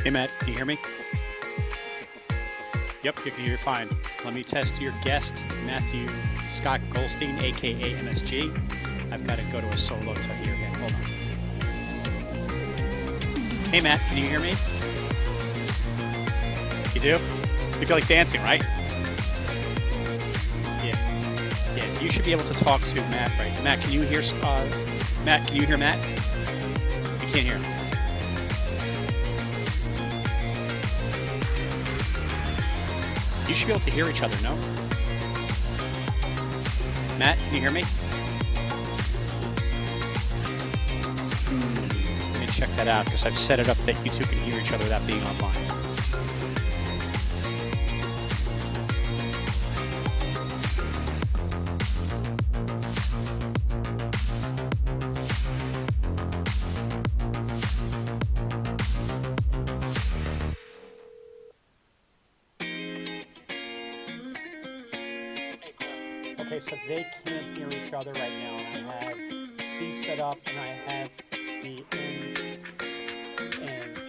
Hey Matt, can you hear me? Yep, you can hear fine. Let me test your guest, Matthew Scott Goldstein, aka MSG. I've got to go to a solo to hear him. Hold on. Hey Matt, can you hear me? You do? You feel like dancing, right? Yeah, you should be able to talk to Matt, right? Matt, can you hear Matt? Can you hear Matt? You can't hear him. You should be able to hear each other, no? Matt, can you hear me? Let me check that out because I've set it up that you two can hear each other without being online. Okay, so they can't hear each other right now, and I have C set up, and I have the N and.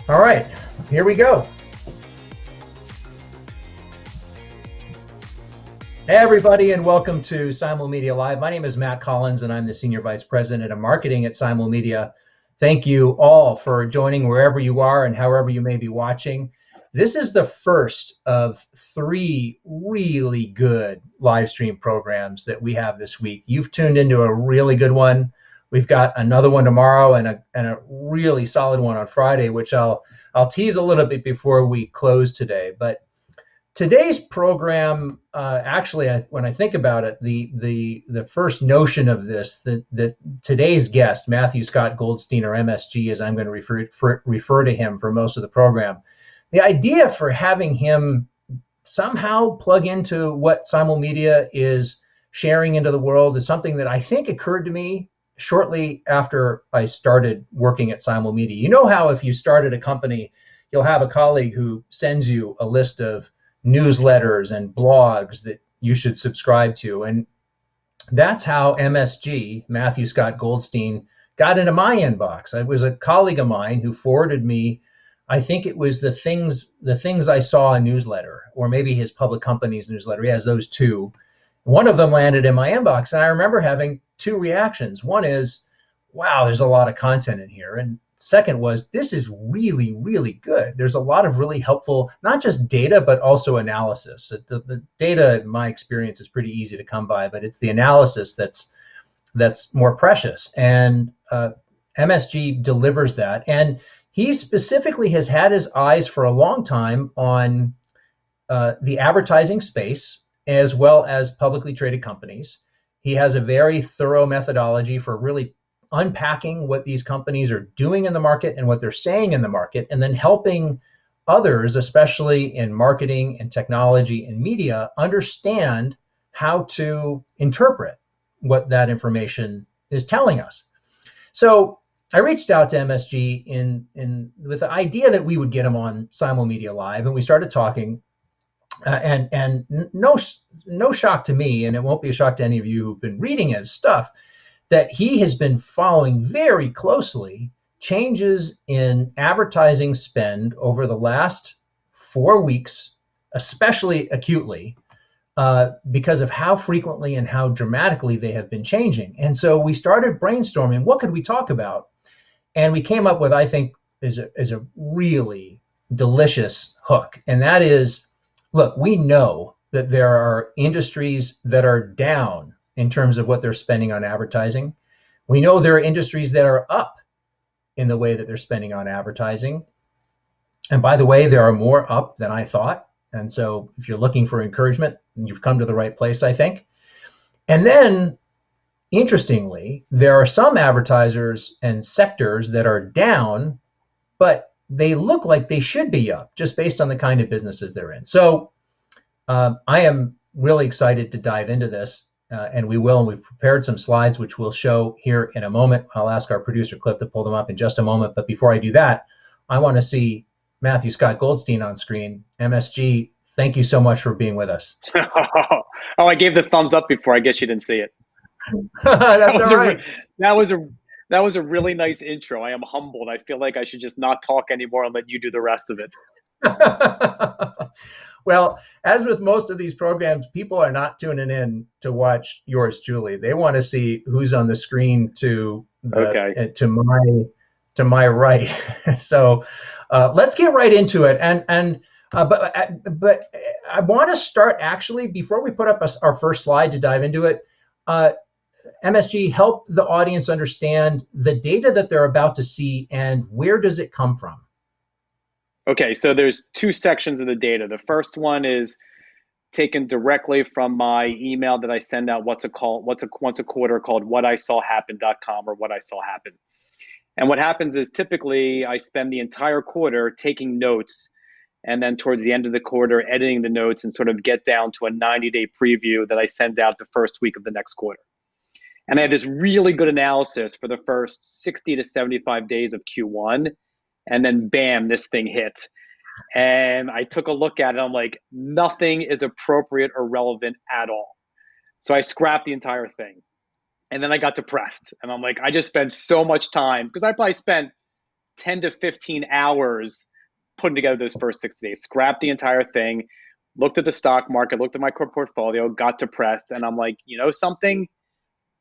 All right, here we go. Hey, everybody, and welcome to Simulmedia Live. My name is Matt Collins, and I'm the Senior Vice President of Marketing at Simulmedia. Thank you all for joining wherever you are and however you may be watching. This is the first of 3 really good live stream programs that we have this week. You've tuned into a really good one. We've got another one tomorrow and a really solid one on Friday, which I'll tease a little bit before we close today. But today's program, actually, when I think about it, the first notion of this, that today's guest, Matthew Scott Goldstein, or MSG, as I'm going to refer to him for most of the program, the idea for having him somehow plug into what Simulmedia is sharing into the world is something that I think occurred to me shortly after I started working at Simulmedia. You know how if you started a company, you'll have a colleague who sends you a list of newsletters and blogs that you should subscribe to. And that's how MSG, Matthew Scott Goldstein, got into my inbox. It was a colleague of mine who forwarded me, I think it was the things I saw in newsletter, or maybe his public company's newsletter. He has those two. One of them landed in my inbox, and I remember having 2 reactions. One is, wow, there's a lot of content in here. And second was, this is really, really good. There's a lot of really helpful, not just data, but also analysis. The data, in my experience, is pretty easy to come by, but it's the analysis that's more precious. And MSG delivers that. And he specifically has had his eyes for a long time on the advertising space, as well as publicly traded companies. He has a very thorough methodology for really unpacking what these companies are doing in the market and what they're saying in the market, and then helping others, especially in marketing and technology and media, understand how to interpret what that information is telling us. So I reached out to MSG with the idea that we would get him on Simulmedia Live, and we started talking. And no shock to me, and it won't be a shock to any of you who've been reading his stuff, that he has been following very closely changes in advertising spend over the last 4 weeks, especially acutely, because of how frequently and how dramatically they have been changing. And so we started brainstorming, what could we talk about? And we came up with, I think, is a really delicious hook. And that is, look, we know that there are industries that are down in terms of what they're spending on advertising. We know there are industries that are up in the way that they're spending on advertising. And by the way, there are more up than I thought. And so if you're looking for encouragement, you've come to the right place, I think. And then, interestingly, there are some advertisers and sectors that are down, but they look like they should be up just based on the kind of businesses they're in. So I am really excited to dive into this, and we will. And we've prepared some slides, which we'll show here in a moment. I'll ask our producer, Cliff, to pull them up in just a moment. But before I do that, I want to see Matthew Scott Goldstein on screen. MSG, thank you so much for being with us. Oh, I gave the thumbs up before. I guess you didn't see it. That's all right. That was a really nice intro. I am humbled. I feel like I should just not talk anymore and let you do the rest of it. Well, as with most of these programs, people are not tuning in to watch yours truly. They want to see who's on the screen to my right. So let's get right into it. But I want to start, actually, before we put up our first slide to dive into it. MSG, help the audience understand the data that they're about to see and where does it come from? Okay, so there's 2 sections of the data. The first one is taken directly from my email that I send out once a quarter, called whatisawhappen.com, or What I Saw Happen. And what happens is, typically I spend the entire quarter taking notes, and then towards the end of the quarter editing the notes, and sort of get down to a 90-day preview that I send out the first week of the next quarter. And I had this really good analysis for the first 60 to 75 days of Q1. And then bam, this thing hit. And I took a look at it. I'm like, nothing is appropriate or relevant at all. So I scrapped the entire thing. And then I got depressed. And I'm like, I just spent so much time, because I probably spent 10 to 15 hours putting together those first 60 days. Scrapped the entire thing, looked at the stock market, looked at my core portfolio, got depressed, and I'm like, you know something?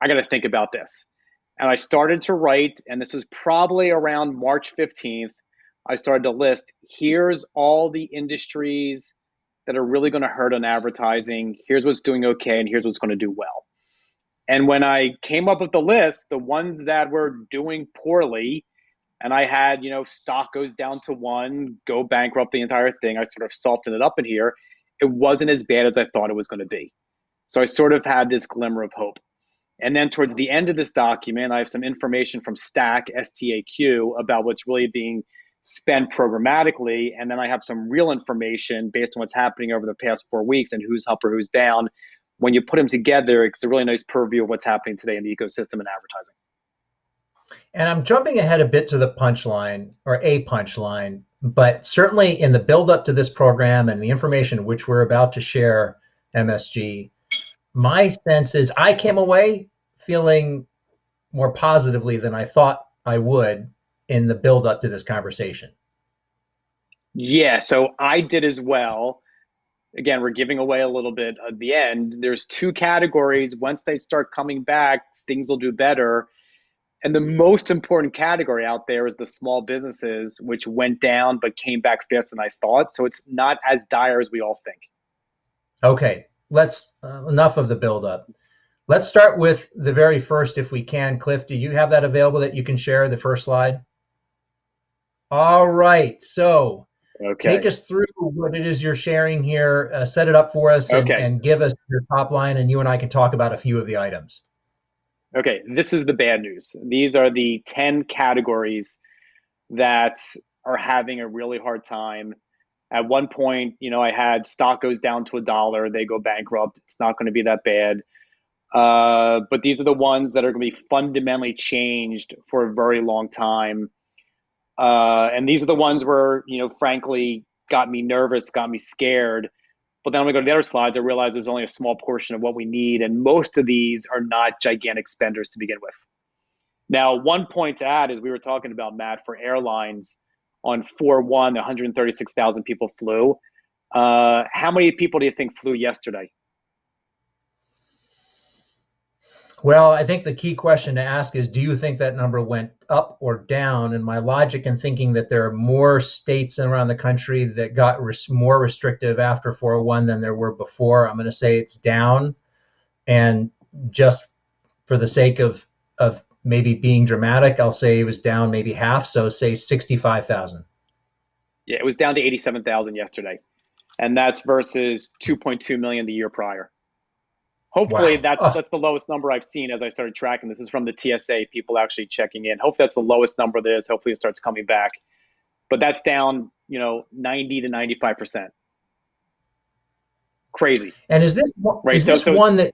I got to think about this. And I started to write, and this is probably around March 15th. I started to list, here's all the industries that are really going to hurt on advertising. Here's what's doing okay, and here's what's going to do well. And when I came up with the list, the ones that were doing poorly, and I had, stock goes down to 1, go bankrupt the entire thing. I sort of softened it up in here. It wasn't as bad as I thought it was going to be. So I sort of had this glimmer of hope. And then towards the end of this document, I have some information from Stack, STAQ, about what's really being spent programmatically. And then I have some real information based on what's happening over the past 4 weeks and who's up or who's down. When you put them together, it's a really nice purview of what's happening today in the ecosystem and advertising. And I'm jumping ahead a bit to the punchline, or a punchline, but certainly in the build up to this program and the information which we're about to share, MSG, my sense is I came away feeling more positively than I thought I would in the build up to this conversation. Yeah, so I did as well. Again, we're giving away a little bit at the end. There's 2 categories. Once they start coming back, things will do better. And the most important category out there is the small businesses, which went down but came back faster than I thought. So it's not as dire as we all think. Okay, let's enough of the buildup. Let's start with the very first, if we can. Cliff, do you have that available that you can share, the first slide? All right, so take us through what it is you're sharing here. Set it up for us and give us your top line, and you and I can talk about a few of the items. Okay, this is the bad news. These are the 10 categories that are having a really hard time. At one point, I had stock goes down to $1, they go bankrupt. It's not going to be that bad. But these are the ones that are going to be fundamentally changed for a very long time. And these are the ones where, frankly, got me nervous, got me scared. But then when we go to the other slides, I realize there's only a small portion of what we need. And most of these are not gigantic spenders to begin with. Now, one point to add is we were talking about, Matt, for airlines on 4/1, 136,000 people flew. How many people do you think flew yesterday? Well, I think the key question to ask is, do you think that number went up or down? And my logic in thinking that there are more states around the country that got more restrictive after 401 than there were before, I'm going to say it's down. And just for the sake of maybe being dramatic, I'll say it was down maybe half, so say 65,000. Yeah, it was down to 87,000 yesterday. And that's versus 2.2 million the year prior. Hopefully that's the lowest number I've seen as I started tracking. This is from the TSA, people actually checking in. Hopefully that's the lowest number there is. Hopefully it starts coming back. But that's down, 90 to 95%. Crazy. And is this right? So one that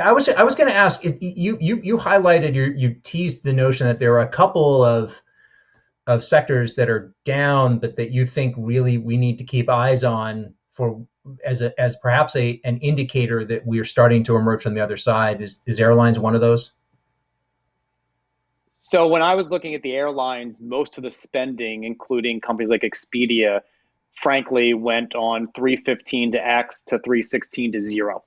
I was going to ask, you highlighted, you teased the notion that there are a couple of sectors that are down, but that you think really we need to keep eyes on for as perhaps an indicator that we are starting to emerge from the other side. Is airlines one of those? So when I was looking at the airlines, most of the spending, including companies like Expedia, frankly, went on 315 to X to 316 to 0.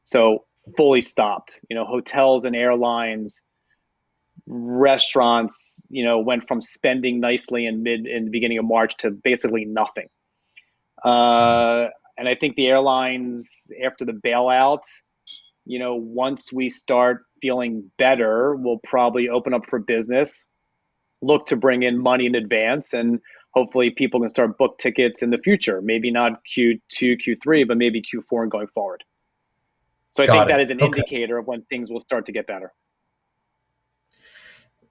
So fully stopped. Hotels and airlines, restaurants, went from spending nicely in the beginning of March to basically nothing. And I think the airlines, after the bailout, once we start feeling better, we'll probably open up for business, look to bring in money in advance, and hopefully people can start book tickets in the future. Maybe not Q2, Q3, but maybe Q4 and going forward. So I think that is an indicator of when things will start to get better.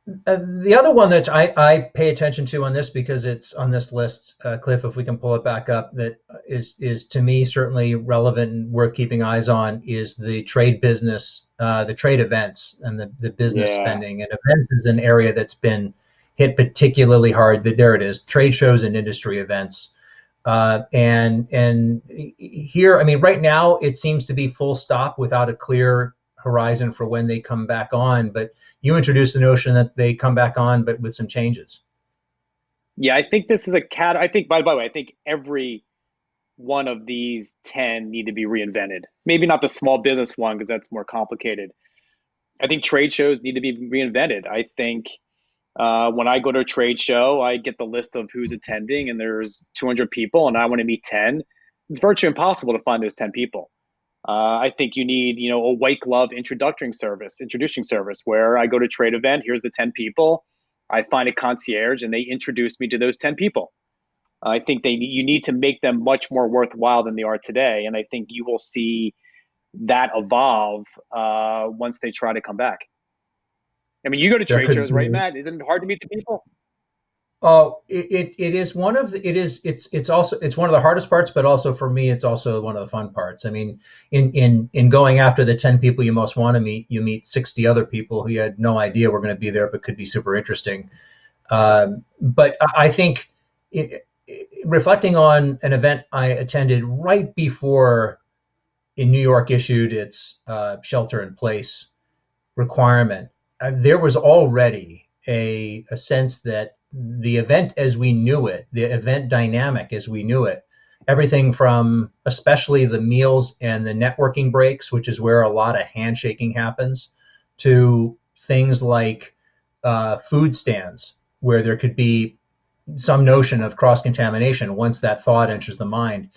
The other one that I pay attention to on this, because it's on this list, Cliff, if we can pull it back up, that is to me certainly relevant and worth keeping eyes on, is the trade business, the trade events and the business spending. And events is an area that's been hit particularly hard. There it is, trade shows and industry events. And here, I mean, right now it seems to be full stop without a clear horizon for when they come back on, but you introduced the notion that they come back on, but with some changes. Yeah, I think this is I think, by the way, I think every one of these 10 need to be reinvented. Maybe not the small business one, because that's more complicated. I think trade shows need to be reinvented. I think when I go to a trade show, I get the list of who's attending, and there's 200 people, and I want to meet 10. It's virtually impossible to find those 10 people. I think you need, a white glove introducing service where I go to a trade event. Here's the 10 people. I find a concierge, and they introduce me to those 10 people. I think you need to make them much more worthwhile than they are today, and I think you will see that evolve once they try to come back. I mean, you go to There trade could shows, right, be. Matt? Isn't it hard to meet the people? Oh, it is one of the, it is it's also it's one of the hardest parts, but also for me, it's also one of the fun parts. I mean, in going after the 10 people you most want to meet, you meet 60 other people who you had no idea were going to be there, but could be super interesting. But I think reflecting on an event I attended right before in New York issued its shelter in place requirement, there was already a sense that the event as we knew it, the event dynamic as we knew it, everything from especially the meals and the networking breaks, which is where a lot of handshaking happens, to things like food stands, where there could be some notion of cross contamination once that thought enters the mind.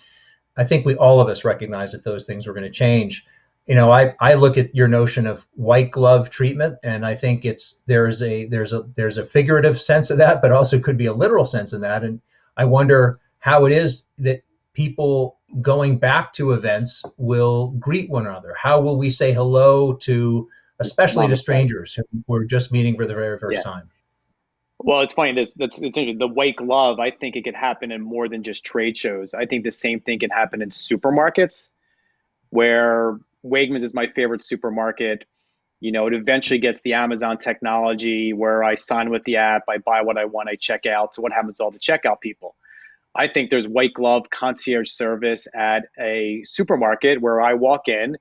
I think all of us recognize that those things were going to change. I look at your notion of white glove treatment, and I think there's a figurative sense of that, but also could be a literal sense of that. And I wonder how it is that people going back to events will greet one another. How will we say hello to, especially to Mom, strangers who we're just meeting for the very first yeah. time? Well, it's funny. It's interesting. The white glove, I think it could happen in more than just trade shows. I think the same thing can happen in supermarkets, where Wegmans is my favorite supermarket. It eventually gets the Amazon technology where I sign with the app, I buy what I want, I check out. So what happens to all the checkout people? I think there's white glove concierge service at a supermarket where I walk in,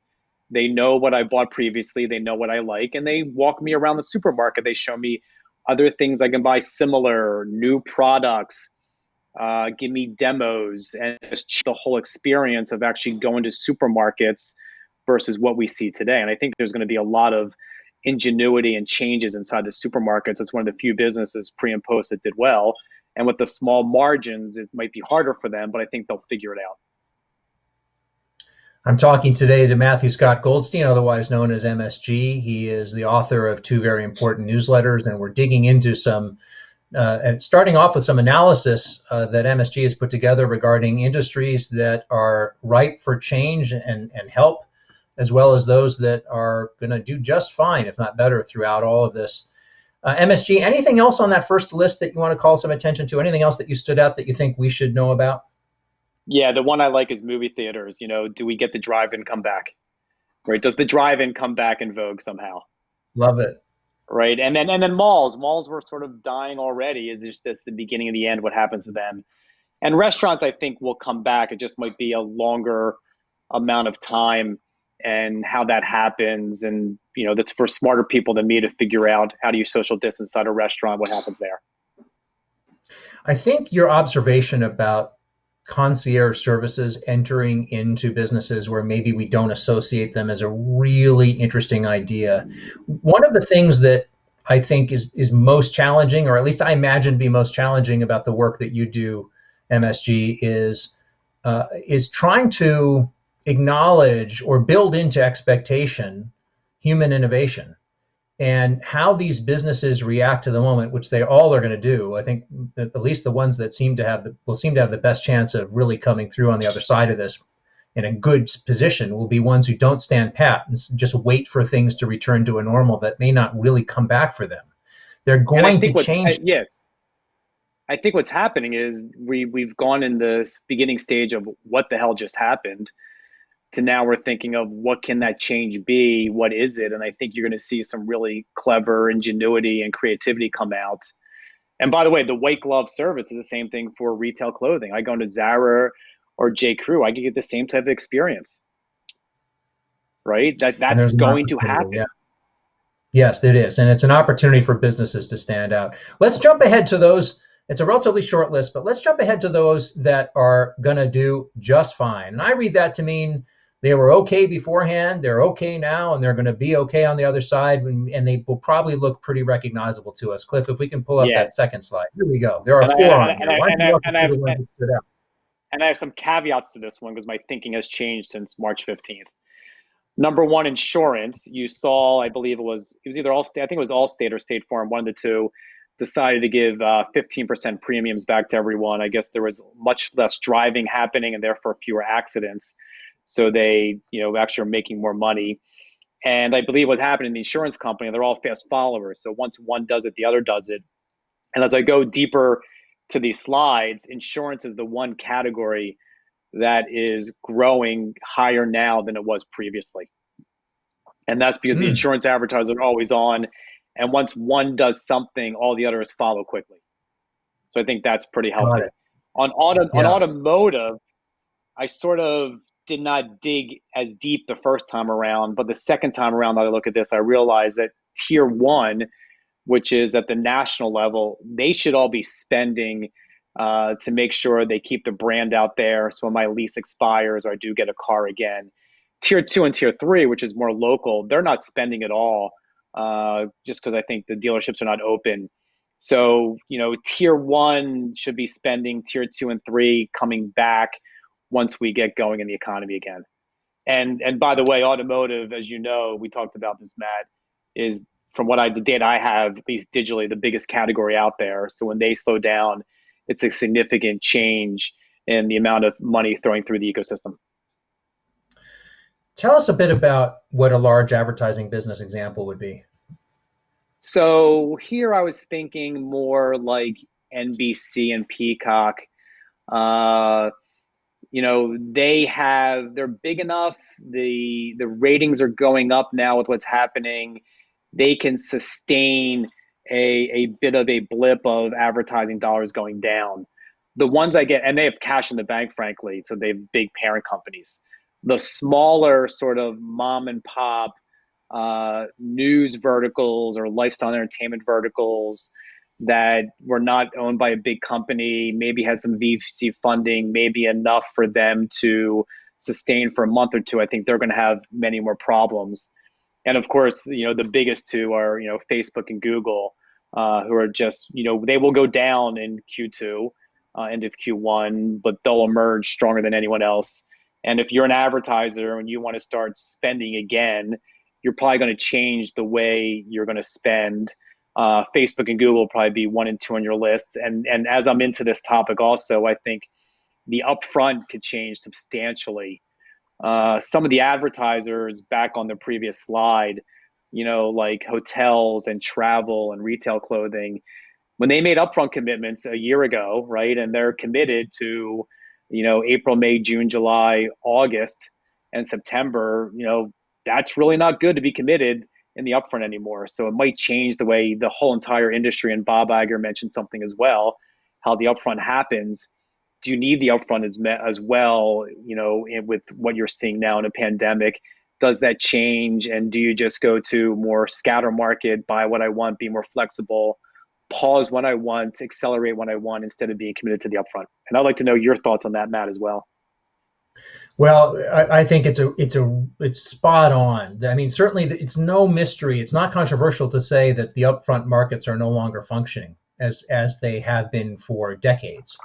they know what I bought previously, they know what I like, and they walk me around the supermarket. They show me other things I can buy, similar new products, give me demos, and just the whole experience of actually going to supermarkets versus what we see today. And I think there's going to be a lot of ingenuity and changes inside the supermarkets. It's one of the few businesses pre and post that did well. And with the small margins, it might be harder for them, but I think they'll figure it out. I'm talking today to Matthew Scott Goldstein, otherwise known as MSG. He is the author of two very important newsletters, and we're digging into and starting off with some analysis that MSG has put together regarding industries that are ripe for change and help, as well as those that are going to do just fine, if not better, throughout all of this. MSG, anything else on that first list that you want to call some attention to? Anything else that you stood out that you think we should know about? Yeah, the one I like is movie theaters. Do we get the drive-in come back? Right? Does the drive-in come back in vogue somehow? Love it. Right. And then malls were sort of dying already. Is just that's the beginning of the end, what happens to them? And restaurants, I think, will come back. It just might be a longer amount of time, and how that happens. And that's for smarter people than me to figure out how do you social distance inside a restaurant, what happens there. I think your observation about concierge services entering into businesses where maybe we don't associate them as a really interesting idea. One of the things that I think is most challenging, or at least I imagine be most challenging about the work that you do, MSG, is trying to acknowledge or build into expectation human innovation and how these businesses react to the moment, which they all are going to do. I think at least the ones that will seem to have the best chance of really coming through on the other side of this in a good position will be ones who don't stand pat and just wait for things to return to a normal that may not really come back for them. They're going to change. I think what's happening is we've gone in this beginning stage of what the hell just happened to now we're thinking of what can that change be? What is it? And I think you're going to see some really clever ingenuity and creativity come out. And by the way, the white glove service is the same thing for retail clothing. I go into Zara or J. Crew, I can get the same type of experience. right? And That's there's an going to opportunity. happen. Yeah. Yes, it is. And it's an opportunity for businesses to stand out. Let's jump ahead to those. It's a relatively short list, but let's jump ahead to those that are going to do just fine. And I read that to mean they were okay beforehand, they're okay now, and they're going to be okay on the other side. And they will probably look pretty recognizable to us. Cliff, if we can pull up Yeah. that second slide. Here we go. There are And I, four and I, on and here. I, Why don't and you I, walk us and I through have, the ones that stood out? and I have some caveats to this one because my thinking has changed since March 15th. Number one, insurance. You saw, I believe it was either Allstate, I think it was Allstate or State Farm, one of the two, decided to give 15% premiums back to everyone. I guess there was much less driving happening and therefore fewer accidents. So they, actually are making more money. And I believe what happened in the insurance company, they're all fast followers. So once one does it, the other does it. And as I go deeper to these slides, insurance is the one category that is growing higher now than it was previously. And that's because the Hmm. insurance advertisers are always on. And once one does something, all the others follow quickly. So I think that's pretty Got healthy. it. On Yeah. automotive, I sort of did not dig as deep the first time around, but the second time around that I look at this, I realized that tier one, which is at the national level, they should all be spending to make sure they keep the brand out there. So when my lease expires or I do get a car again, tier two and tier three, which is more local, they're not spending at all just because I think the dealerships are not open. So, tier one should be spending, tier two and three coming back once we get going in the economy again. And by the way, automotive, as you know, we talked about this, Matt, is from the data I have, at least digitally, the biggest category out there. So when they slow down, it's a significant change in the amount of money throwing through the ecosystem. Tell us a bit about what a large advertising business example would be. So here I was thinking more like NBC and Peacock. Uh, they're big enough. The ratings are going up now with what's happening. They can sustain a bit of a blip of advertising dollars going down. The ones I get, and they have cash in the bank, frankly, so they have big parent companies. The smaller sort of mom and pop news verticals or lifestyle entertainment verticals that were not owned by a big company, maybe had some VC funding, maybe enough for them to sustain for a month or two, I think they're going to have many more problems. And of course, the biggest two are, Facebook and Google, who are just, they will go down in Q2, end of Q1, but they'll emerge stronger than anyone else. And if you're an advertiser and you want to start spending again, you're probably going to change the way you're going to spend. Facebook and Google will probably be 1 and 2 on your list. And as I'm into this topic also, I think the upfront could change substantially. Some of the advertisers back on the previous slide, like hotels and travel and retail clothing, when they made upfront commitments a year ago, right, and they're committed to, April, May, June, July, August, and September, that's really not good to be committed in the upfront anymore. So it might change the way the whole entire industry, and Bob Iger mentioned something as well, how the upfront happens. Do you need the upfront as well, with what you're seeing now in a pandemic? Does that change? And do you just go to more scatter market, buy what I want, be more flexible, pause when I want, accelerate when I want, instead of being committed to the upfront? And I'd like to know your thoughts on that, Matt, as well. Well, I think it's spot on. I mean, certainly it's no mystery. It's not controversial to say that the upfront markets are no longer functioning as they have been for decades.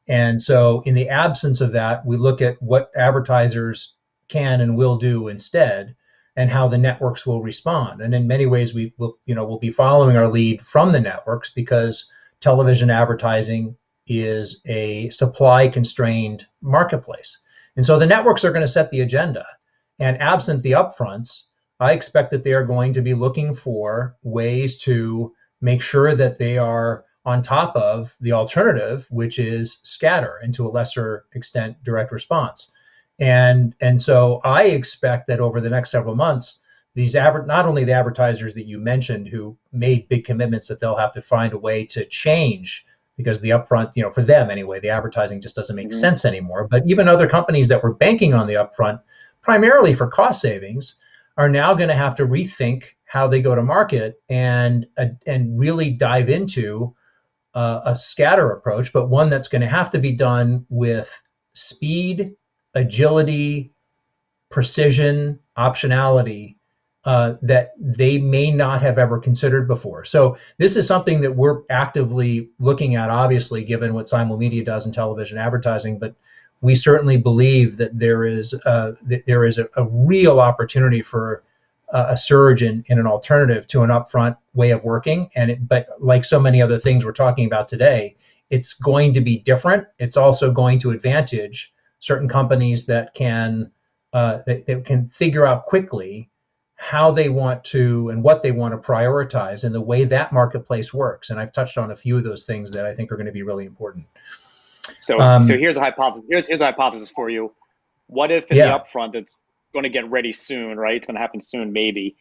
And so in the absence of that, we look at what advertisers can and will do instead and how the networks will respond. And in many ways, we'll be following our lead from the networks because television advertising is a supply constrained marketplace. And so the networks are going to set the agenda. And absent the upfronts, I expect that they are going to be looking for ways to make sure that they are on top of the alternative, which is scatter, and to a lesser extent, direct response. And so I expect that over the next several months, these not only the advertisers that you mentioned who made big commitments that they'll have to find a way to change because the upfront, for them anyway, the advertising just doesn't make sense anymore. But even other companies that were banking on the upfront primarily for cost savings, are now going to have to rethink how they go to market and really dive into a scatter approach, but one that's going to have to be done with speed, agility, precision, optionality that they may not have ever considered before. So this is something that we're actively looking at, obviously, given what Simulmedia does in television advertising. But we certainly believe that there is a real opportunity for a surge in an alternative to an upfront way of working. But like so many other things we're talking about today, it's going to be different. It's also going to advantage certain companies that can figure out quickly how they want to and what they want to prioritize and the way that marketplace works. And I've touched on a few of those things that I think are going to be really important. So here's a hypothesis. Here's a hypothesis for you. What if in the upfront that's going to get ready soon, right? It's going to happen soon, maybe.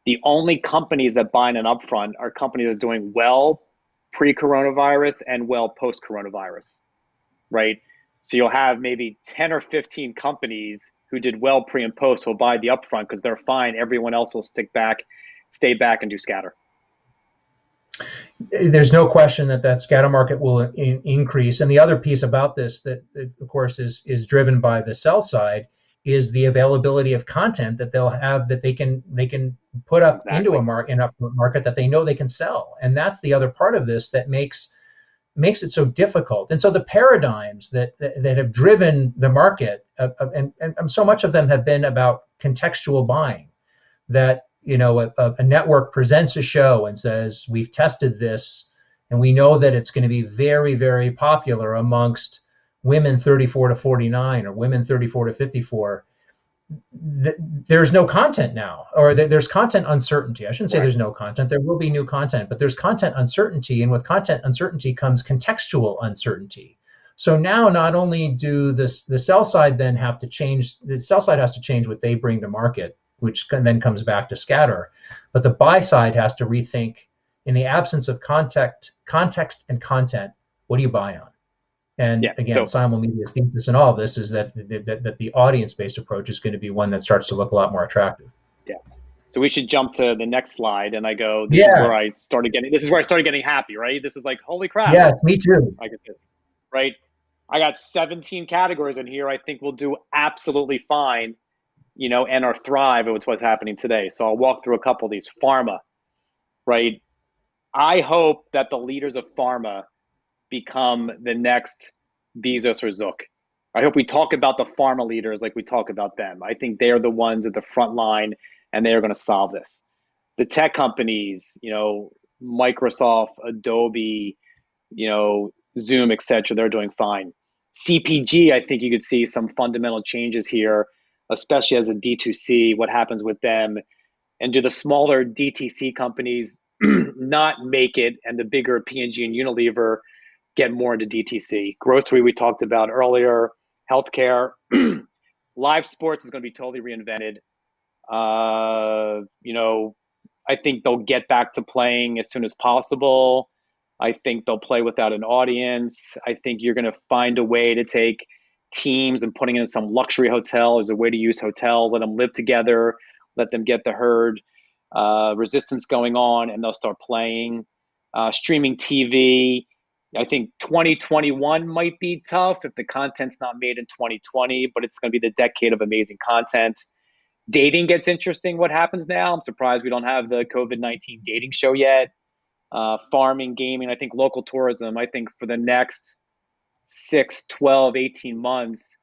The only companies that buy in an upfront are companies that are doing well pre-coronavirus and well post-coronavirus, right? So you'll have maybe 10 or 15 companies who did well pre and post will buy the upfront because they're fine. Everyone else will stay back and do scatter. There's no question that scatter market will increase. And the other piece about this that of course is driven by the sell side is the availability of content that they'll have that they can put up into a market that they know they can sell. And that's the other part of this that makes it so difficult. And so the paradigms that have driven the market, and so much of them have been about contextual buying, that a network presents a show and says, we've tested this and we know that it's going to be very, very popular amongst women 34 to 49 or women 34 to 54. There's no content now, or there's content uncertainty. I shouldn't say there's no content. There will be new content, but there's content uncertainty, and with content uncertainty comes contextual uncertainty. So now not only do the sell side then have to change, the sell side has to change what they bring to market, which then comes back to scatter, but the buy side has to rethink, in the absence of context and content, what do you buy on? And again, Simulmedia's thesis in all of this is that the audience-based approach is going to be one that starts to look a lot more attractive. Yeah. So we should jump to the next slide, and I go, this is where I started getting happy, right? This is like, holy crap. Yeah, me too. Right? I got 17 categories in here. I think we'll do absolutely fine, and our thrive with what's happening today. So I'll walk through a couple of these. Pharma, right? I hope that the leaders of pharma become the next Bezos or Zook. I hope we talk about the pharma leaders like we talk about them. I think they are the ones at the front line, and they are going to solve this. The tech companies, Microsoft, Adobe, Zoom, etc., they're doing fine. CPG, I think you could see some fundamental changes here, especially as a D2C, what happens with them. And do the smaller DTC companies not make it, and the bigger P&G and Unilever get more into DTC? Grocery, we talked about earlier. Healthcare. Live sports is going to be totally reinvented. I think they'll get back to playing as soon as possible. I think they'll play without an audience. I think you're going to find a way to take teams and putting in some luxury hotel as a way to use hotels, let them live together, let them get the herd resistance going on, and they'll start playing. Streaming TV, I think 2021 might be tough if the content's not made in 2020, but it's going to be the decade of amazing content. Dating gets interesting. What happens now? I'm surprised we don't have the COVID-19 dating show yet. Farming, gaming, I think local tourism. I think for the next 6, 12, 18 months,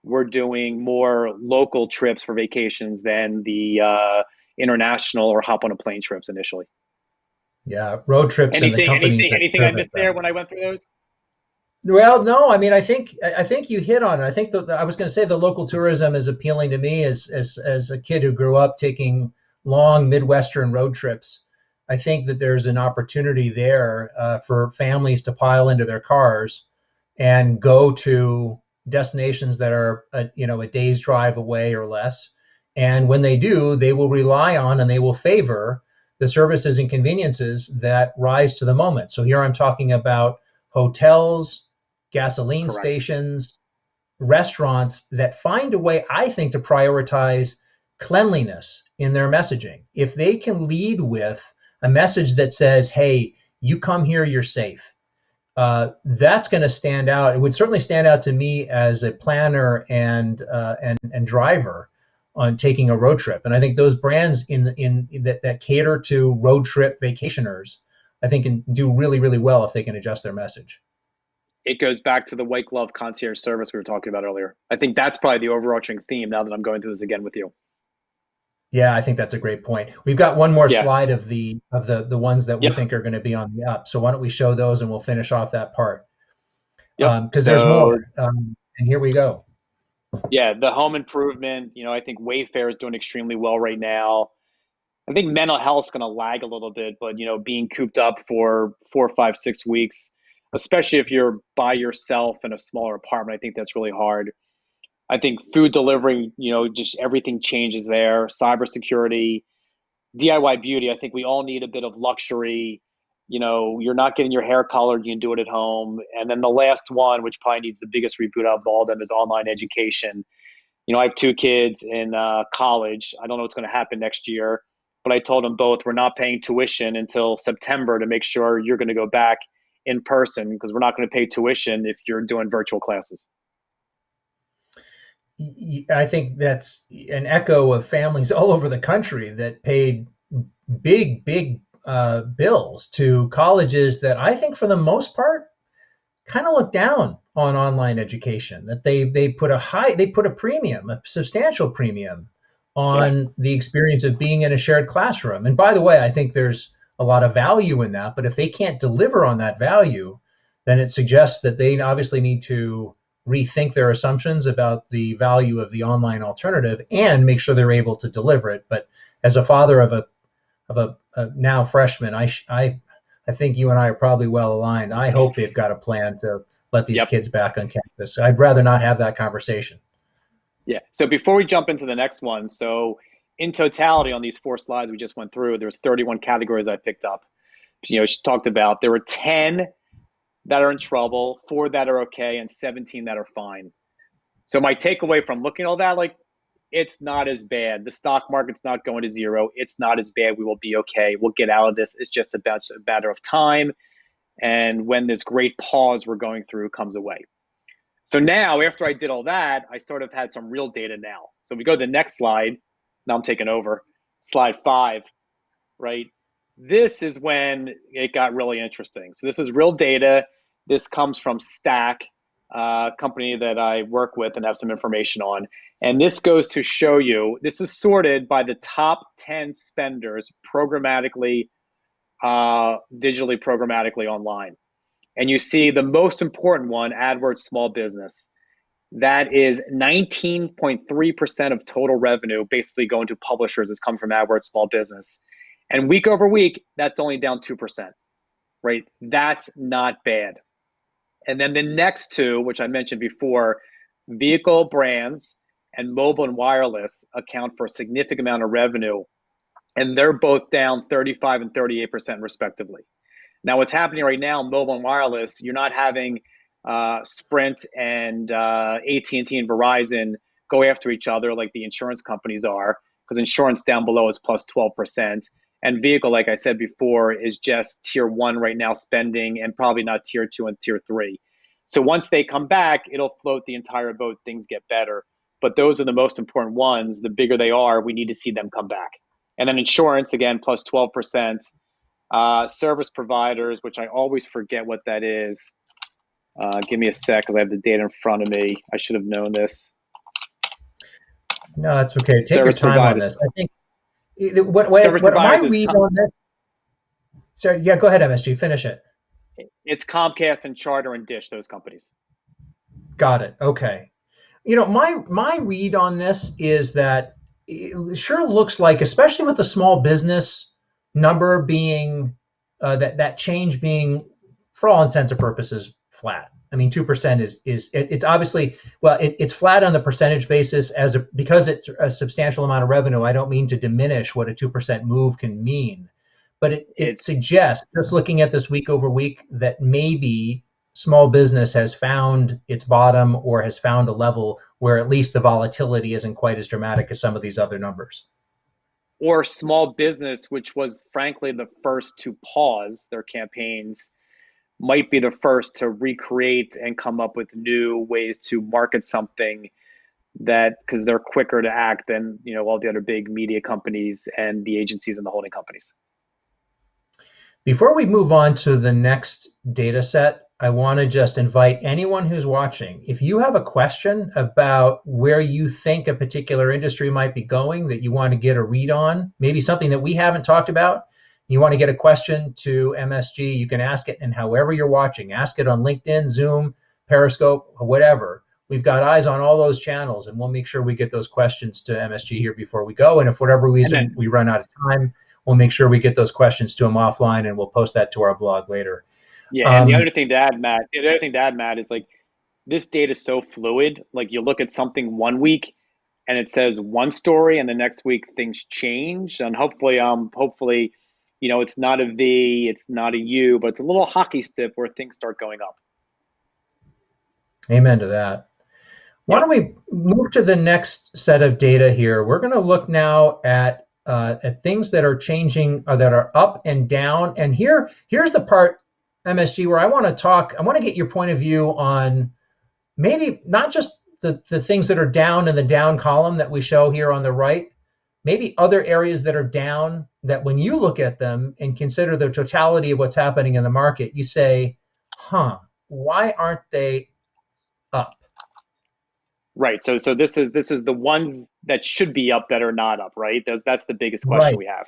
we're doing more local trips for vacations than the international or hop on a plane trips initially. Yeah, road trips. Anything I missed there when I went through those? Well, no. I mean, I think you hit on it. I think I was going to say the local tourism is appealing to me as a kid who grew up taking long Midwestern road trips. I think that there's an opportunity there for families to pile into their cars and go to destinations that are a day's drive away or less. And when they do, they will rely on and they will favor the services and conveniences that rise to the moment. So here I'm talking about hotels, gasoline stations, restaurants that find a way, I think, to prioritize cleanliness in their messaging. If they can lead with a message that says, hey, you come here, you're safe, that's going to stand out. It would certainly stand out to me as a planner and driver on taking a road trip. And I think those brands that cater to road trip vacationers, I think can do really, really well if they can adjust their message. It goes back to the white glove concierge service we were talking about earlier. I think that's probably the overarching theme now that I'm going through this again with you. Yeah, I think that's a great point. We've got one more Yeah. slide of the ones that we Yep. think are going to be on the up. So why don't we show those and we'll finish off that part. Yep. Because there's more. And here we go. Yeah, the home improvement, I think Wayfair is doing extremely well right now. I think mental health is going to lag a little bit, but being cooped up for 4, 5, 6 weeks, especially if you're by yourself in a smaller apartment, I think that's really hard. I think food delivery, just everything changes there. Cybersecurity, DIY beauty. I think we all need a bit of luxury. You're not getting your hair colored, you can do it at home. And then the last one, which probably needs the biggest reboot out of all of them, is online education. I have 2 kids in college. I don't know what's going to happen next year, but I told them both we're not paying tuition until September to make sure you're going to go back in person, because we're not going to pay tuition if you're doing virtual classes. I think that's an echo of families all over the country that paid big bills to colleges that I think for the most part kind of look down on online education, that they put a premium, a substantial premium on Yes. the experience of being in a shared classroom. And by the way, I think there's a lot of value in that, but if they can't deliver on that value, then it suggests that they obviously need to rethink their assumptions about the value of the online alternative and make sure they're able to deliver it. But as a father of a now freshman, I think you and I are probably well aligned. I hope they've got a plan to let these Yep. kids back on campus. I'd rather not have that conversation. Yeah. So before we jump into the next one, so in totality on these 4 slides we just went through, there's 31 categories I picked up. She talked about there were 10 that are in trouble, 4 that are okay, and 17 that are fine. So my takeaway from looking at all that, it's not as bad. The stock market's not going to zero. It's not as bad. We will be okay. We'll get out of this. It's just a matter of time. And when this great pause we're going through comes away. So now, after I did all that, I sort of had some real data now. So we go to the next slide. Now I'm taking over. Slide 5, right? This is when it got really interesting. So this is real data. This comes from Stack, a company that I work with and have some information on. And this goes to show you, this is sorted by the top 10 spenders programmatically, digitally programmatically online. And you see the most important one, AdWords small business. That is 19.3% of total revenue basically going to publishers has come from AdWords small business. And week over week, that's only down 2%, right? That's not bad. And then the next 2, which I mentioned before, vehicle brands and mobile and wireless account for a significant amount of revenue. And they're both down 35 and 38% respectively. Now, what's happening right now, mobile and wireless, you're not having Sprint and AT&T and Verizon go after each other like the insurance companies are, because insurance down below is plus 12%. And vehicle, like I said before, is just tier 1 right now spending, and probably not tier 2 and tier 3. So once they come back, it'll float the entire boat, things get better. But those are the most important ones. The bigger they are, we need to see them come back. And then insurance, again, plus 12%. Service providers, which I always forget what that is. Give me a sec because I have the data in front of me. I should have known this. No, that's okay. Take Service your time providers. on this. I think what my read on this. So yeah, go ahead, MSG. Finish it. It's Comcast and Charter and Dish, those companies. Got it. Okay. My read on this is that it sure looks like, especially with the small business number being that change being, for all intents and purposes, flat. I mean, 2% it's obviously, well, it's flat on the percentage basis because it's a substantial amount of revenue. I don't mean to diminish what a 2% move can mean, but it suggests, just looking at this week over week, that maybe small business has found its bottom or has found a level where at least the volatility isn't quite as dramatic as some of these other numbers. Or small business, which was frankly the first to pause their campaigns, might be the first to recreate and come up with new ways to market something, that because they're quicker to act than all the other big media companies and the agencies and the holding companies. Before we move on to the next data set, I want to just invite anyone who's watching, if you have a question about where you think a particular industry might be going that you want to get a read on, maybe something that we haven't talked about, you want to get a question to MSG, you can ask it, and however you're watching, ask it on LinkedIn, Zoom, Periscope, whatever. We've got eyes on all those channels, and we'll make sure we get those questions to MSG here before we go. And if for whatever reason we run out of time, we'll make sure we get those questions to him offline, and we'll post that to our blog later. Yeah, and the other thing to add, Matt, is like this data is so fluid. Like you look at something one week and it says one story, and the next week things change. And hopefully, it's not a V, it's not a U, but it's a little hockey stick where things start going up. Amen to that. Why don't we move to the next set of data here? We're going to look now at things that are changing, that are up and down. And here's the part, MSG, where I want to get your point of view on maybe not just the things that are down in the down column that we show here on the right, maybe other areas that are down that when you look at them and consider the totality of what's happening in the market, you say, why aren't they up? Right. So this is the ones that should be up that are not up, right? That's the biggest question we have.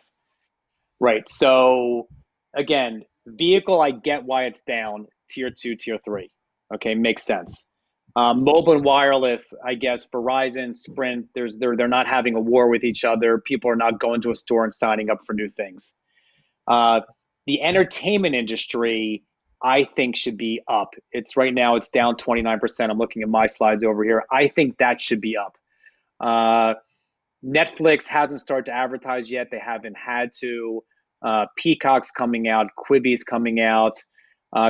Right. So again, vehicle, I get why it's down, tier 2, tier 3. Okay, makes sense. Mobile and wireless, I guess Verizon, Sprint, they're not having a war with each other. People are not going to a store and signing up for new things. The entertainment industry, I think, should be up. Right now it's down 29%. I'm looking at my slides over here. I think that should be up. Netflix hasn't started to advertise yet. They haven't had to. Peacock's coming out. Quibi's coming out.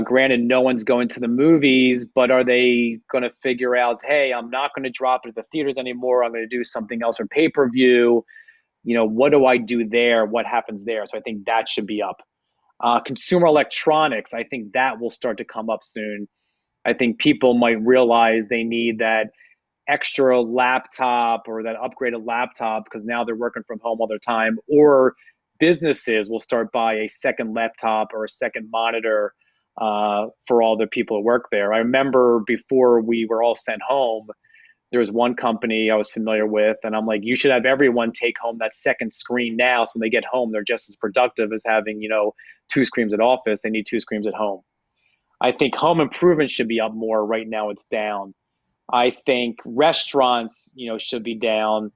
Granted, no one's going to the movies, but are they going to figure out, hey, I'm not going to drop it at the theaters anymore. I'm going to do something else for pay-per-view. What do I do there? What happens there? So I think that should be up. Consumer electronics, I think that will start to come up soon. I think people might realize they need that extra laptop or that upgraded laptop because now they're working from home all their time, or businesses will start buy a second laptop or a second monitor for all the people who work there. I remember before we were all sent home, there was one company I was familiar with, and I'm like, you should have everyone take home that second screen now, so when they get home, they're just as productive as having, 2 screens at office. They need 2 screens at home. I think home improvement should be up more. Right now it's down. I think restaurants, should be down.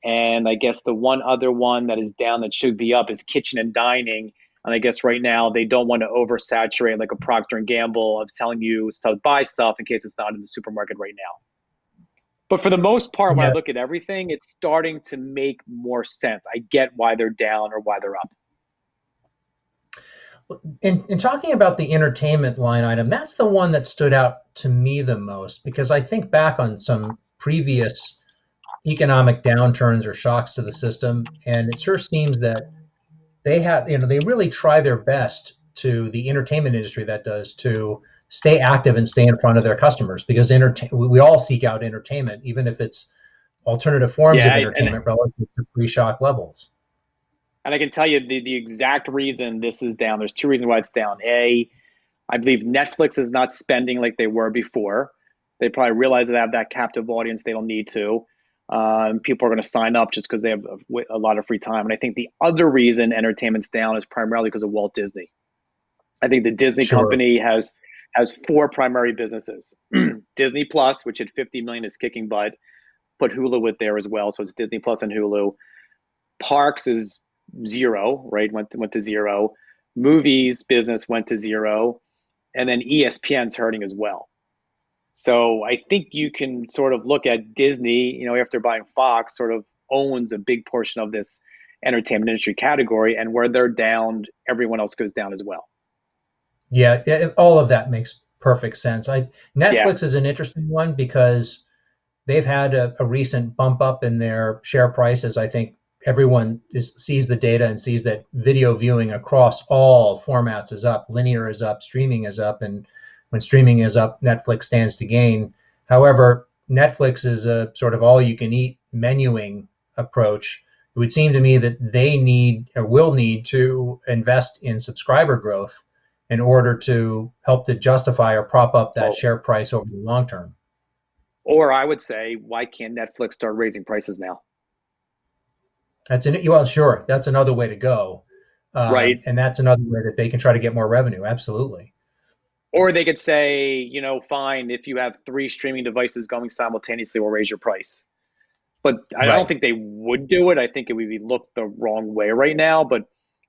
And I guess the one other one that is down that should be up is kitchen and dining. And I guess right now they don't want to oversaturate like a Procter and Gamble of telling you to buy stuff in case it's not in the supermarket right now. But for the most part, when I look at everything, it's starting to make more sense. I get why they're down or why they're up. In talking about the entertainment line item, that's the one that stood out to me the most, because I think back on some previous economic downturns or shocks to the system, and it sure seems that they really try their best, to the entertainment industry that does, to stay active and stay in front of their customers, because we all seek out entertainment, even if it's alternative forms of entertainment relative to pre-shock levels. And I can tell you the exact reason this is down. There's 2 reasons why it's down. A, I believe Netflix is not spending like they were before. They probably realize that they have that captive audience. They don't need to. People are going to sign up just because they have a lot of free time. And I think the other reason entertainment's down is primarily because of Walt Disney. I think the Disney company has 4 primary businesses. Disney Plus, which at 50 million is kicking butt. Put Hulu with there as well. So it's Disney Plus and Hulu. Parks is 0, right? Went to 0. Movies business went to 0. And then ESPN's hurting as well. So I think you can sort of look at Disney, after buying Fox, sort of owns a big portion of this entertainment industry category, and where they're down, everyone else goes down as well. Yeah, all of that makes perfect sense. Yeah. Netflix is an interesting one because they've had a recent bump up in their share prices. I think everyone sees the data and sees that video viewing across all formats is up. Linear is up, streaming is up, and when streaming is up, Netflix stands to gain. However, Netflix is a sort of all-you-can-eat menuing approach. It would seem to me that they need or will need to invest in subscriber growth in order to help to justify or prop up that Oh, share price over the long term. or I would say, why can't Netflix start raising prices now? Well, sure, that's another way to go, Right. and that's another way that they can try to get more revenue. Absolutely. Or they could say, fine, if you have 3 streaming devices going simultaneously, we'll raise your price. But I don't Right. think they would do it. I think it would be looked the wrong way right now. But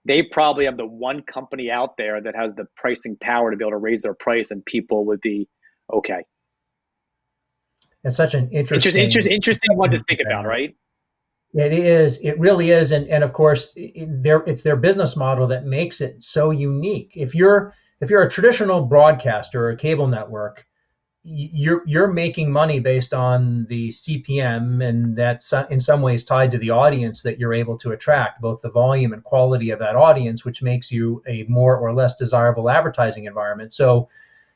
they probably have the one company out there that has the pricing power to be able to raise their price, and people would be okay. It's such an Interesting one to think about, right? It is. It really is, and of course, it's their business model that makes it so unique. If you're a traditional broadcaster or a cable network, you're making money based on the CPM, and that's in some ways tied to the audience that you're able to attract, both the volume and quality of that audience, which makes you a more or less desirable advertising environment. So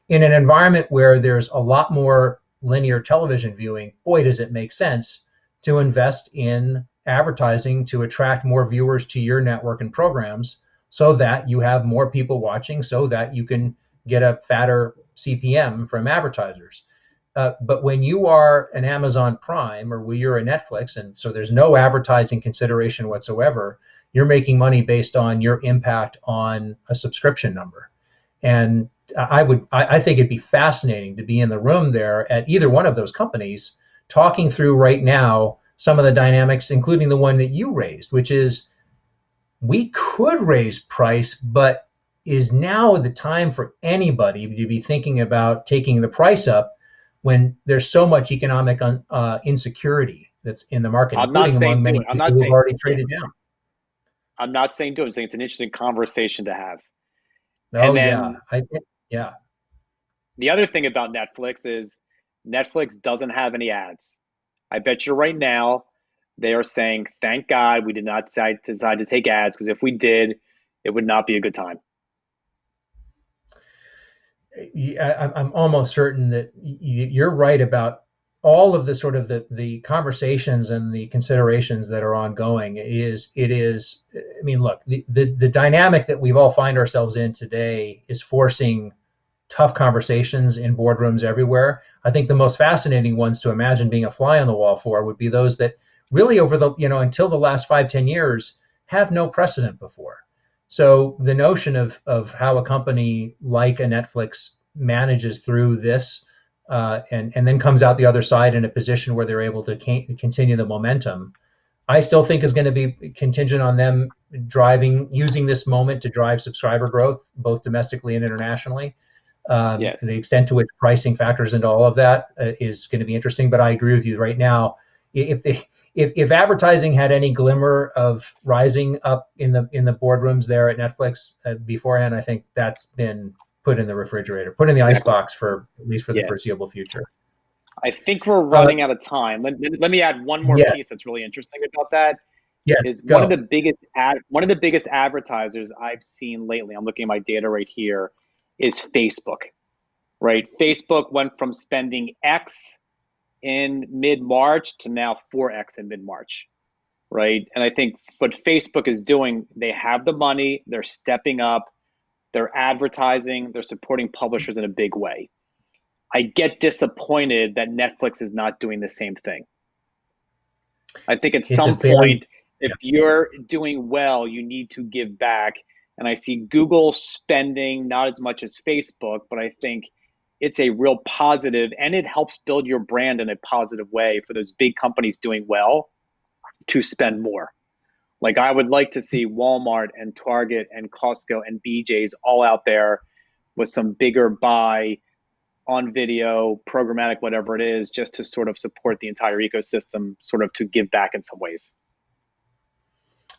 in an environment where there's a lot more linear television viewing, boy, does it make sense to invest in advertising to attract more viewers to your network and programs so that you have more people watching, so that you can get a fatter CPM from advertisers. But when you are an Amazon Prime or when you're a Netflix, and so there's no advertising consideration whatsoever, you're making money based on your impact on a subscription number. And I think it'd be fascinating to be in the room there at either one of those companies, talking through right now some of the dynamics, including the one that you raised, which is we could raise price, but is now the time for anybody to be thinking about taking the price up when there's so much economic insecurity that's in the market, I'm not including among saying do many it. I'm people not who've saying, already yeah, traded down? I'm not saying do it. I'm saying it's an interesting conversation to have. Oh And yeah, then yeah. the other thing about Netflix is Netflix doesn't have any ads. I bet you right now they are saying, thank God we did not decide to take ads, because if we did, it would not be a good time. I'm almost certain that you're right about all of the sort of the conversations and the considerations that are ongoing. I mean, look, the dynamic that we've all find ourselves in today is forcing tough conversations in boardrooms everywhere. I think the most fascinating ones to imagine being a fly on the wall for would be those that really over the, until the last 5-10 years have no precedent before. So the notion of how a company like a Netflix manages through this and then comes out the other side in a position where they're able to continue the momentum, I still think is going to be contingent on them using this moment to drive subscriber growth, both domestically and internationally. The Yes. extent to which pricing factors into all of that is going to be interesting. But I agree with you right now. If advertising had any glimmer of rising up in the boardrooms there at Netflix beforehand, I think that's been put in the refrigerator, put in the Exactly. icebox for at least for the Yeah. foreseeable future. I think we're running out of time. Let me add one more Yeah. piece that's really interesting about that. Yes. Is Go. one of the biggest advertisers I've seen lately, I'm looking at my data right here, is Facebook. Right? Facebook went from spending X in mid-March to now 4X in mid-March. Right? And I think what Facebook is doing, they have the money, they're stepping up, they're advertising, they're supporting publishers in a big way. I get disappointed that Netflix is not doing the same thing. I think at It's a some very point, if you're doing well, you need to give back. And I see Google spending not as much as Facebook, but I think it's a real positive, and it helps build your brand in a positive way for those big companies doing well to spend more. Like I would like to see Walmart and Target and Costco and BJ's all out there with some bigger buy on video, programmatic, whatever it is, just to sort of support the entire ecosystem, sort of to give back in some ways.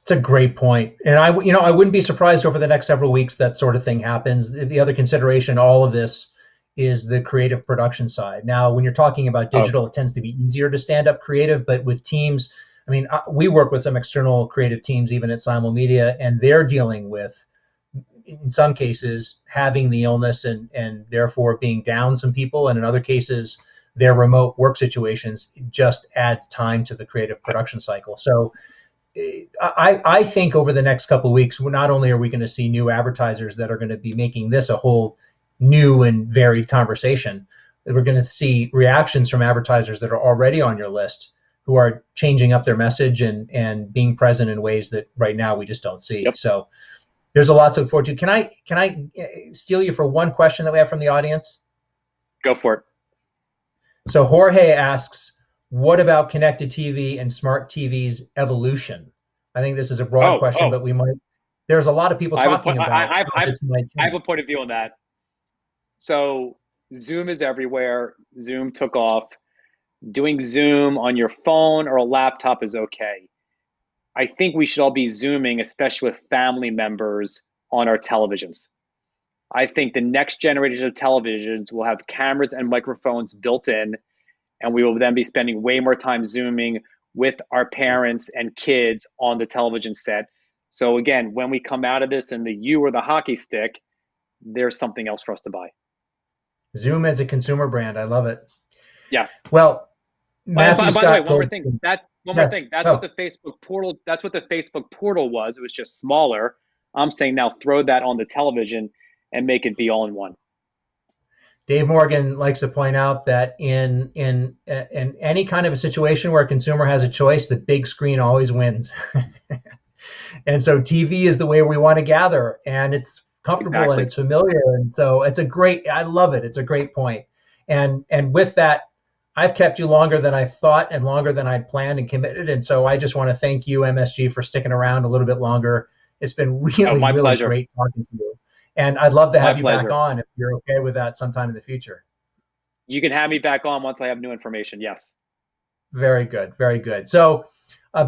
It's a great point. And I wouldn't be surprised over the next several weeks that sort of thing happens. The other consideration, all of this is the creative production side. Now, when you're talking about digital, it tends to be easier to stand up creative, but with teams, I mean, we work with some external creative teams, even at Simulmedia, and they're dealing with, in some cases, having the illness and therefore being down some people, and in other cases, their remote work situations just adds time to the creative production cycle. So I think over the next couple of weeks, not only are we going to see new advertisers that are going to be making this a whole new and varied conversation, we're going to see reactions from advertisers that are already on your list who are changing up their message and being present in ways that right now we just don't see. Yep. So there's a lot to look forward to. Can I steal you for one question that we have from the audience? Go for it. So Jorge asks, what about connected TV and smart TV's evolution? I think this is a broad question, but there's a lot of people talking about I have a point of view on that. So Zoom is everywhere. Zoom took off. Doing Zoom on your phone or a laptop is okay. I think we should all be Zooming, especially with family members on our televisions. I think the next generation of televisions will have cameras and microphones built in, and we will then be spending way more time Zooming with our parents and kids on the television set. So again, when we come out of this and the U or the hockey stick, there's something else for us to buy. Zoom as a consumer brand. I love it. Yes. Well, by the way, one more thing. That's what the Facebook portal. That's what the Facebook portal was. It was just smaller. I'm saying now throw that on the television and make it be all in one. Dave Morgan likes to point out that in any kind of a situation where a consumer has a choice, the big screen always wins. And so TV is the way we want to gather, and it's comfortable and it's familiar, and so I love it. It's a great point. And with that, I've kept you longer than I thought and longer than I'd planned and committed, and so I just want to thank you, MSG, for sticking around a little bit longer. It's been really great talking to you. And I'd love to have you back on if you're okay with that sometime in the future. You can have me back on once I have new information. Yes. Very good. Very good. So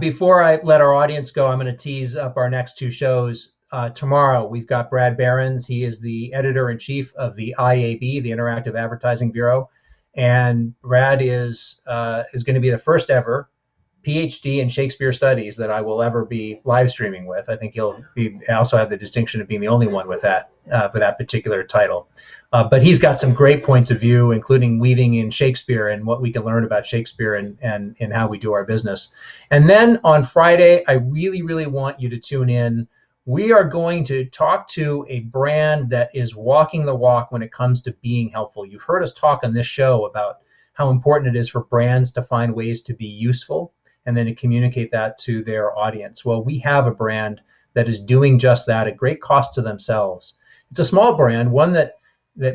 before I let our audience go, I'm going to tease up our next two shows. Tomorrow, we've got Brad Behrens. He is the editor-in-chief of the IAB, the Interactive Advertising Bureau. And Brad is going to be the first ever PhD in Shakespeare Studies that I will ever be live streaming with. I think he'll also have the distinction of being the only one with that for that particular title. But he's got some great points of view, including weaving in Shakespeare and what we can learn about Shakespeare and how we do our business. And then on Friday, I really, really want you to tune in. We are going to talk to a brand that is walking the walk when it comes to being helpful. You've heard us talk on this show about how important it is for brands to find ways to be useful and then to communicate that to their audience. Well, we have a brand that is doing just that at great cost to themselves. It's a small brand, one that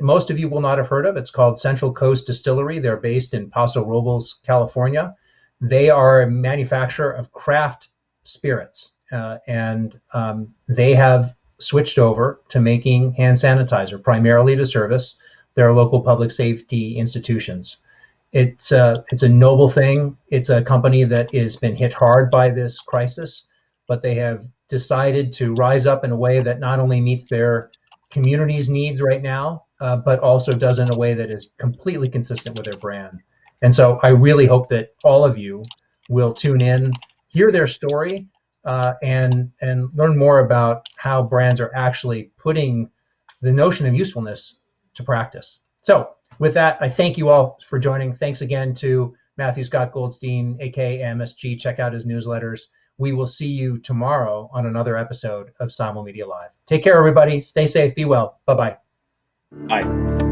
most of you will not have heard of. It's called Central Coast Distillery. They're based in Paso Robles, California. They are a manufacturer of craft spirits, and they have switched over to making hand sanitizer, primarily to service their local public safety institutions. It's a noble thing. It's a company that has been hit hard by this crisis, but they have decided to rise up in a way that not only meets their community's needs right now, but also does in a way that is completely consistent with their brand. And so I really hope that all of you will tune in, hear their story, and learn more about how brands are actually putting the notion of usefulness to practice. So with that, I thank you all for joining. Thanks again to Matthew Scott Goldstein, aka MSG. Check out his newsletters. We will see you tomorrow on another episode of Simulmedia Live. Take care, everybody. Stay safe. Be well. Bye-bye. Bye.